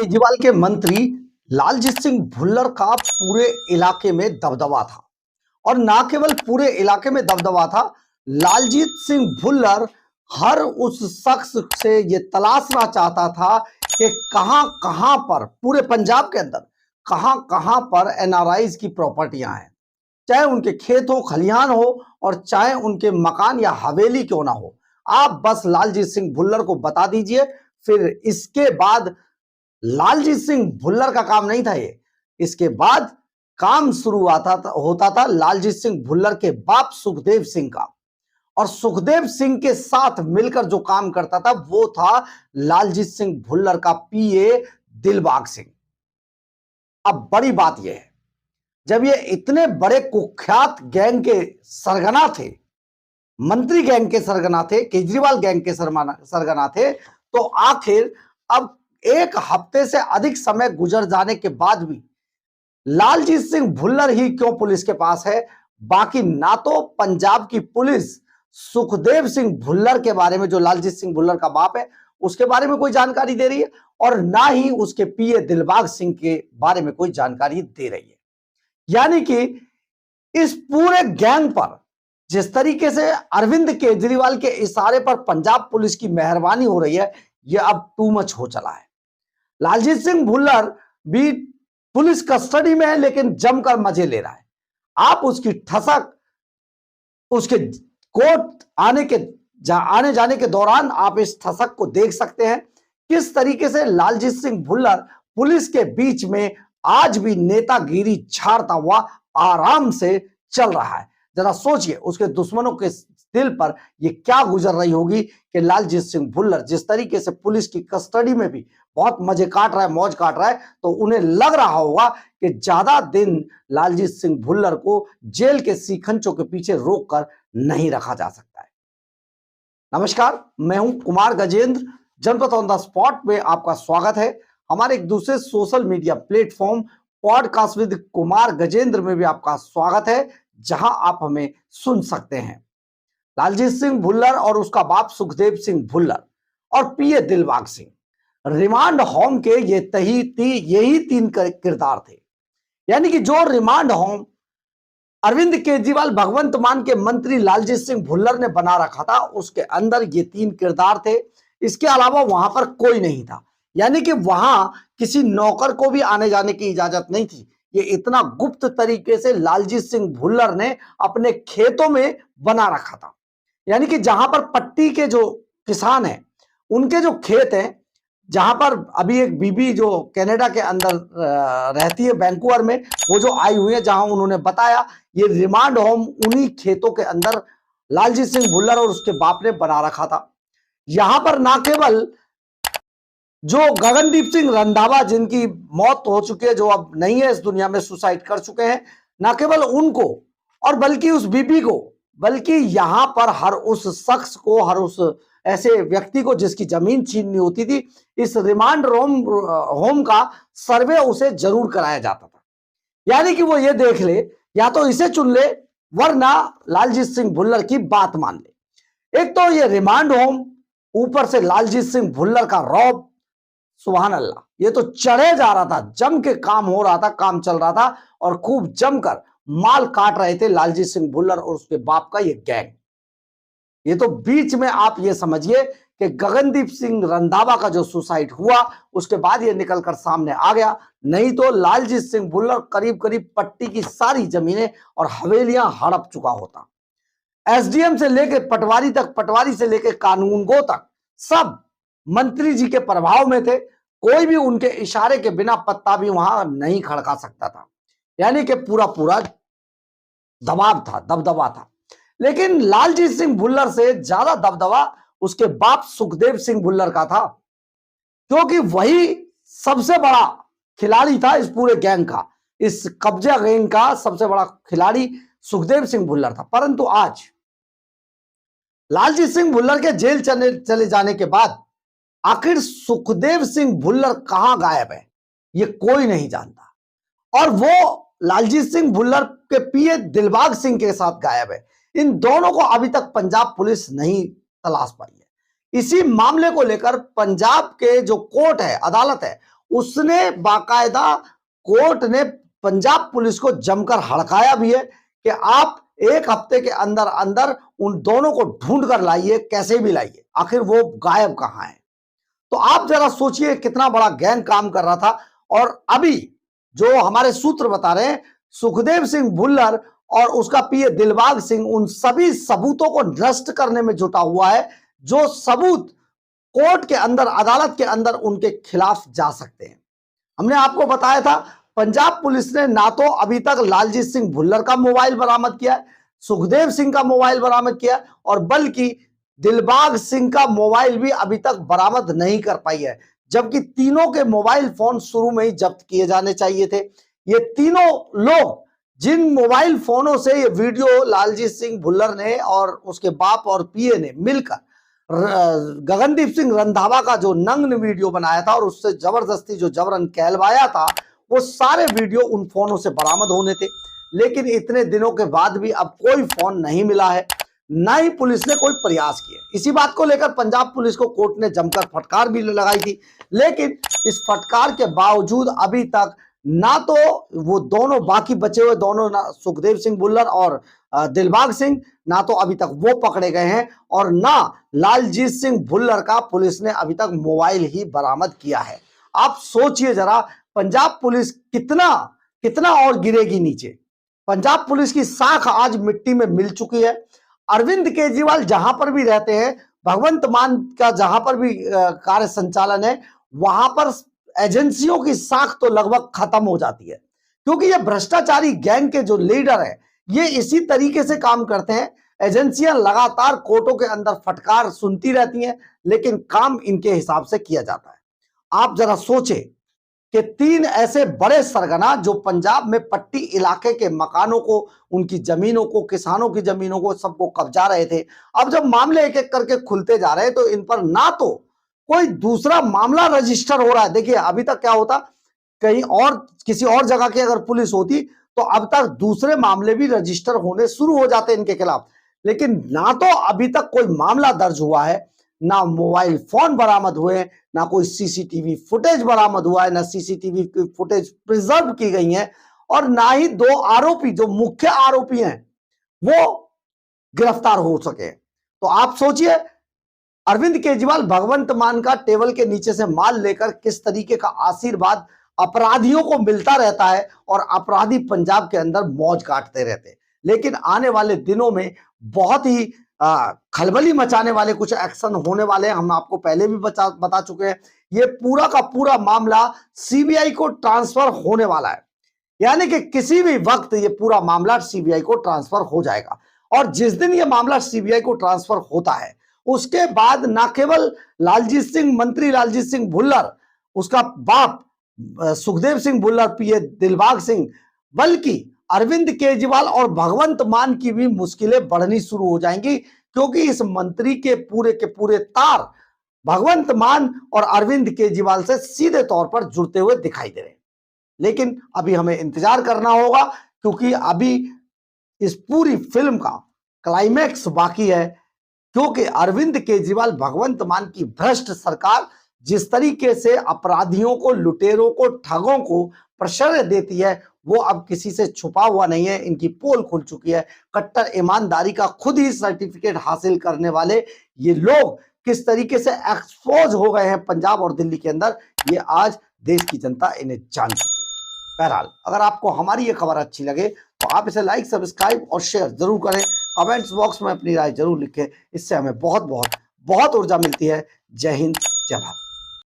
केजरीवाल के मंत्री लालजीत सिंह भुल्लर का पूरे इलाके में दबदबा था। और ना केवल पूरे इलाके में दबदबा था, लालजीत सिंह भुल्लर हर उस शख्स से ये तलाशना चाहता था कि कहां कहां पर पूरे पंजाब के अंदर कहां कहां पर एनआरआईज की प्रॉपर्टियां हैं, चाहे उनके खेत हो, खलिहान हो, और चाहे उनके मकान या हवेली क्यों ना हो। आप बस लालजीत सिंह भुल्लर को बता दीजिए। फिर इसके बाद लालजीत सिंह भुल्लर का काम नहीं था ये, इसके बाद काम शुरू होता था लालजीत सिंह भुल्लर के बाप सुखदेव सिंह का। और सुखदेव सिंह के साथ मिलकर जो काम करता था वो था लालजीत सिंह भुल्लर का पीए दिलबाग सिंह। अब बड़ी बात यह है, जब ये इतने बड़े कुख्यात गैंग के सरगना थे, मंत्री गैंग के सरगना थे, केजरीवाल गैंग के सरगना थे, तो आखिर अब एक हफ्ते से अधिक समय गुजर जाने के बाद भी लालजीत सिंह भुल्लर ही क्यों पुलिस के पास है। बाकी ना तो पंजाब की पुलिस सुखदेव सिंह भुल्लर के बारे में, जो लालजीत सिंह भुल्लर का बाप है, उसके बारे में कोई जानकारी दे रही है, और ना ही उसके पीए दिलबाग सिंह के बारे में कोई जानकारी दे रही है। यानी कि इस पूरे गैंग पर जिस तरीके से अरविंद केजरीवाल के इशारे पर पंजाब पुलिस की मेहरबानी हो रही है, यह अब टू मच हो चला है। लालजीत सिंह भुल्लर भी पुलिस कस्टडी में है, लेकिन जमकर मजे ले रहा है। आप उसकी ठसक, उसके कोर्ट आने जाने के दौरान आप इस ठसक को देख सकते हैं, किस तरीके से लालजीत सिंह भुल्लर पुलिस के बीच में आज भी नेतागिरी झाड़ता हुआ आराम से चल रहा है। जरा सोचिए उसके दुश्मनों के दिल पर यह क्या गुजर रही होगी कि लालजीत सिंह भुल्लर जिस तरीके से पुलिस की कस्टडी में भी बहुत मजे काट रहा है, मौज काट रहा है, तो उन्हें लग रहा होगा कि ज्यादा दिन लालजीत सिंह भुल्लर को जेल के सीखंचों के पीछे रोककर नहीं रखा जा सकता है। नमस्कार, मैं हूं कुमार गजेंद्र। जनपद ऑन द स्पॉट में आपका स्वागत है। हमारे एक दूसरे social media platform podcast with Kumar Gajendra में भी आपका स्वागत है, जहां आप हमें सुन सकते हैं। लालजीत सिंह भुल्लर और उसका बाप सुखदेव सिंह भुल्लर और पीए दिलबाग सिंह रिमांड होम के यही तीन किरदार थे। यानी कि जो रिमांड होम अरविंद केजरीवाल भगवंत मान के मंत्री लालजीत सिंह भुल्लर ने बना रखा था, उसके अंदर ये तीन किरदार थे। इसके अलावा वहां पर कोई नहीं था। यानी कि वहां किसी नौकर को भी आने जाने की इजाजत नहीं थी। ये इतना गुप्त तरीके से लालजीत सिंह भुल्लर ने अपने खेतों में बना रखा था। यानी कि जहां पर पट्टी के जो किसान हैं, उनके जो खेत हैं, जहां पर अभी एक बीबी जो कनाडा के अंदर रहती है वैंकूवर में, वो जो आई हुई है, जहां उन्होंने बताया ये रिमांड होम उन्हीं खेतों के अंदर लालजीत सिंह भुल्लर और उसके बाप ने बना रखा था। यहां पर ना केवल जो गगनदीप सिंह रंधावा, जिनकी मौत हो चुकी है, जो अब नहीं है इस दुनिया में, सुसाइड कर चुके हैं, ना केवल उनको और बल्कि उस बीबी को, बल्कि यहां पर हर उस शख्स को, हर उस ऐसे व्यक्ति को जिसकी जमीन छीननी होती थी, इस रिमांड होम का सर्वे उसे जरूर कराया जाता था। यानी कि वो ये देख ले, या तो इसे चुन ले, वरना लालजीत सिंह भुल्लर की बात मान ले। एक तो ये रिमांड होम, ऊपर से लालजीत सिंह भुल्लर का रौब, सुभान अल्लाह, ये तो चढ़े जा रहा था, जम के काम हो रहा था, काम चल रहा था, और खूब जमकर माल काट रहे थे लालजीत सिंह भुल्लर और उसके बाप का ये गैंग। ये तो बीच में आप ये समझिए कि गगनदीप सिंह रंधावा का जो सुसाइड हुआ, उसके बाद ये निकलकर सामने आ गया। नहीं तो लालजीत सिंह भुल्लर करीब करीब पट्टी की सारी जमीनें और हवेलियां हड़प चुका होता। एसडीएम से लेकर पटवारी तक, पटवारी से लेकर कानूनगो तक, सब मंत्री जी के प्रभाव में थे। कोई भी उनके इशारे के बिना पत्ता भी वहां नहीं खड़का सकता था। यानी कि पूरा पूरा दबाव था, दबदबा था। लेकिन लालजीत सिंह भुल्लर से ज्यादा दबदबा उसके बाप सुखदेव सिंह भुल्लर का था, क्योंकि वही सबसे बड़ा खिलाड़ी था इस पूरे गैंग का। इस कब्जा गैंग का सबसे बड़ा खिलाड़ी सुखदेव सिंह भुल्लर था। परंतु आज लालजीत सिंह भुल्लर के जेल चले जाने के बाद आखिर सुखदेव सिंह भुल्लर कहां गायब है, ये कोई नहीं जानता। और वो लालजीत सिंह भुल्लर के पीए दिलबाग सिंह के साथ गायब है। इन दोनों को अभी तक पंजाब पुलिस नहीं तलाश पाई है। इसी मामले को लेकर पंजाब के जो कोर्ट है, अदालत है, उसने बाकायदा कोर्ट ने पंजाब पुलिस को जमकर हड़काया भी है कि आप एक हफ्ते के अंदर अंदर उन दोनों को ढूंढ कर लाइए, कैसे भी लाइए, आखिर वो गायब कहां है। तो आप जरा सोचिए कितना बड़ा गैंग काम कर रहा था। और अभी जो हमारे सूत्र बता रहे हैं, सुखदेव सिंह भुल्लर और उसका पीए दिलबाग सिंह उन सभी सबूतों को नष्ट करने में जुटा हुआ है, जो सबूत कोर्ट के अंदर, अदालत के अंदर उनके खिलाफ जा सकते हैं। हमने आपको बताया था पंजाब पुलिस ने ना तो अभी तक लालजीत सिंह भुल्लर का मोबाइल बरामद किया है, सुखदेव सिंह का मोबाइल बरामद किया, और बल्कि दिलबाग सिंह का मोबाइल भी अभी तक बरामद नहीं कर पाई है, जबकि तीनों के मोबाइल फोन शुरू में ही जब्त किए जाने चाहिए थे। ये तीनों लोग जिन मोबाइल फोनों से ये वीडियो लालजीत सिंह भुल्लर ने और उसके बाप और पीए ने मिलकर गगनदीप सिंह रंधावा का जो नग्न वीडियो बनाया था और उससे जबरदस्ती जो जबरन कहलवाया था, वो सारे वीडियो उन फोनों से बरामद होने थे। लेकिन इतने दिनों के बाद भी अब कोई फोन नहीं मिला है, ना ही पुलिस ने कोई प्रयास किया। इसी बात को लेकर पंजाब पुलिस को कोर्ट ने जमकर फटकार भी लगाई थी, लेकिन इस फटकार के बावजूद अभी तक ना तो वो दोनों बाकी बचे हुए दोनों, ना सुखदेव सिंह भुल्लर और दिलबाग सिंह, ना तो अभी तक वो पकड़े गए हैं, और ना लालजीत सिंह भुल्लर का पुलिस ने अभी तक मोबाइल ही बरामद किया है। आप सोचिए जरा, पंजाब पुलिस कितना कितना और गिरेगी नीचे। पंजाब पुलिस की साख आज मिट्टी में मिल चुकी है। अरविंद केजरीवाल जहां पर भी रहते हैं, भगवंत मान का जहां पर भी कार्य संचालन है, वहां पर एजेंसियों की साख तो लगभग खत्म हो जाती है, क्योंकि ये भ्रष्टाचारी गैंग के जो लीडर है ये इसी तरीके से काम करते हैं। एजेंसियां लगातार कोर्टों के अंदर फटकार सुनती रहती हैं, लेकिन काम इनके हिसाब से किया जाता है। आप जरा सोचे कि तीन ऐसे बड़े सरगना जो पंजाब में पट्टी इलाके के मकानों को, उनकी जमीनों को, किसानों की जमीनों को, सबको कब्जा रहे थे, अब जब मामले एक एक करके खुलते जा रहे हैं तो इन पर ना तो कोई दूसरा मामला रजिस्टर हो रहा है। देखिए अभी तक क्या होता, कहीं और किसी और जगह की अगर पुलिस होती तो अब तक दूसरे मामले भी रजिस्टर होने शुरू हो जाते इनके खिलाफ, लेकिन ना तो अभी तक कोई मामला दर्ज हुआ है, ना मोबाइल फोन बरामद हुए, ना कोई सीसीटीवी फुटेज बरामद हुआ है, ना सीसीटीवी फुटेज प्रिजर्व की गई है, और ना ही दो आरोपी जो मुख्य आरोपी हैं वो गिरफ्तार हो सके। तो आप सोचिए, अरविंद केजरीवाल भगवंत मान का टेबल के नीचे से माल लेकर किस तरीके का आशीर्वाद अपराधियों को मिलता रहता है, और अपराधी पंजाब के अंदर मौज काटते रहते हैं। लेकिन आने वाले दिनों में बहुत ही खलबली मचाने वाले कुछ एक्शन होने वाले हैं। हम आपको पहले भी बता चुके हैं, ये पूरा का पूरा मामला सीबीआई को ट्रांसफर होने वाला है, यानी कि किसी भी वक्त ये पूरा मामला सीबीआई को ट्रांसफर हो जाएगा। और जिस दिन ये मामला सीबीआई को ट्रांसफर होता है, उसके बाद ना केवल लालजीत सिंह, मंत्री लालजीत सिंह भुल्लर, उसका बाप सुखदेव सिंह भुल्लर, पीए दिलबाग सिंह, बल्कि अरविंद केजरीवाल और भगवंत मान की भी मुश्किलें बढ़नी शुरू हो जाएंगी, क्योंकि इस मंत्री के पूरे तार भगवंत मान और अरविंद केजरीवाल से सीधे तौर पर जुड़ते हुए दिखाई दे रहे हैं। लेकिन अभी हमें इंतजार करना होगा, क्योंकि अभी इस पूरी फिल्म का क्लाइमैक्स बाकी है, क्योंकि अरविंद केजरीवाल, भगवंत मान की भ्रष्ट सरकार जिस तरीके से अपराधियों को, लुटेरों को, ठगों को प्रश्रय देती है, वो अब किसी से छुपा हुआ नहीं है। इनकी पोल खुल चुकी है। कट्टर ईमानदारी का खुद ही सर्टिफिकेट हासिल करने वाले ये लोग किस तरीके से एक्सपोज हो गए हैं पंजाब और दिल्ली के अंदर, ये आज देश की जनता इन्हें जान चुकी है। बहरहाल, अगर आपको हमारी ये खबर अच्छी लगे तो आप इसे लाइक, सब्सक्राइब और शेयर जरूर करें। कमेंट्स बॉक्स में अपनी राय जरूर लिखें, इससे हमें बहुत बहुत बहुत ऊर्जा मिलती है। जय हिंद, जय भारत।